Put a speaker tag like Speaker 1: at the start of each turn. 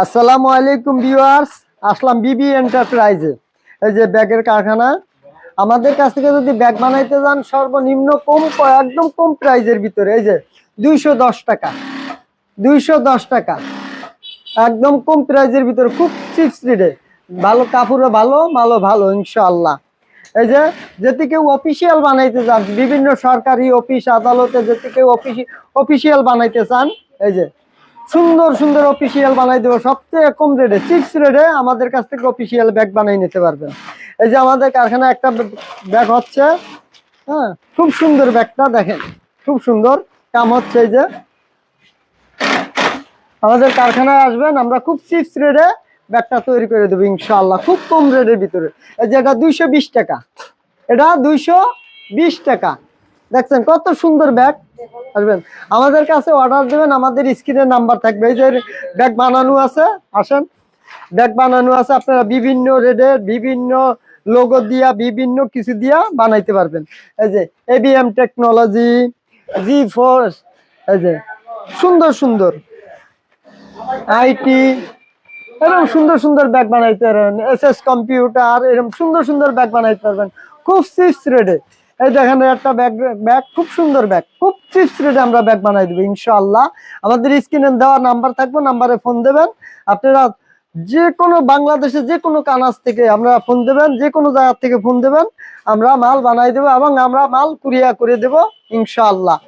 Speaker 1: আসসালামু আলাইকুম ভিউয়ার্স, আসলাম বিবি এন্টারপ্রাইজে। এই যে ব্যাগের কারখানা। আমাদের কাছ থেকে যদি ব্যাগ বানাইতে যান সর্বনিম্ন একদম কম প্রাইজের ভিতরে, এই যে 210 টাকা, 210 টাকা একদম কম প্রাইজের ভিতরে, খুব চিপস রেটে। ভালো কাপড়ও ভালো, মালও ভালো ইনশাআল্লাহ। এই যে যদি কেউ অফিসিয়াল বানাইতে চান, বিভিন্ন সরকারি অফিস আদালতে যদি কেউ অফিসিয়াল বানাইতে চান, এই যে সুন্দর সুন্দর অফিসিয়াল বানাই দেবো সবচেয়ে কম রেটে, চিপস রেটে। আমাদের কাছ থেকে অফিসিয়াল ব্যাগ বানাই নিতে পারবেন। এই যে আমাদের কারখানায় একটা ব্যাগ হচ্ছে, হ্যাঁ, খুব সুন্দর ব্যাগটা দেখেন, খুব সুন্দর কাম হচ্ছে। এই যে আমাদের কারখানায় আসবেন, আমরা খুব চিপস রেটে ব্যাগটা তৈরি করে দেবো ইনশাআল্লাহ, খুব কম রেটের ভিতরে। এই যে এটা 220 টাকা, এটা 220 টাকা। দেখছেন কত সুন্দর ব্যাগ। আসবেন আমাদের কাছে, অর্ডার দেবেন, আমাদের স্ক্রিনের নাম্বার থাকবে। এই যে ব্যাগ বানানো আছে, আসেন, ব্যাগ বানানো আছে। আপনারা বিভিন্ন রেডের বিভিন্ন লোগো দিয়া, বিভিন্ন কিছু দিয়া বানাইতে পারবেন। এই যে এবিএম টেকনোলজি, G4, এই যে সুন্দর সুন্দর আইটি, এরকম সুন্দর সুন্দর ব্যাগ বানাইতে পারবেন। SS কম্পিউটার, এরকম সুন্দর সুন্দর ব্যাগ বানাইতে পারবেন খুব চিপস রেটে। এই দেখেন একটা ব্যাগ, খুব সুন্দর ব্যাগ, খুব চিপস রেটে আমরা ব্যাগ বানাই দেবো ইনশাআল্লাহ। আমাদের স্ক্রিনে দেওয়া নাম্বার থাকবে, নাম্বারে ফোন দেবেন। আপনারা যে কোনো বাংলাদেশে যে কোনো কানাস থেকে আমরা ফোন দেবেন, যে কোনো জায়গা থেকে ফোন দেবেন, আমরা মাল বানাই দেবো এবং আমরা মাল কুরিয়ার করে দেবো ইনশাআল্লাহ।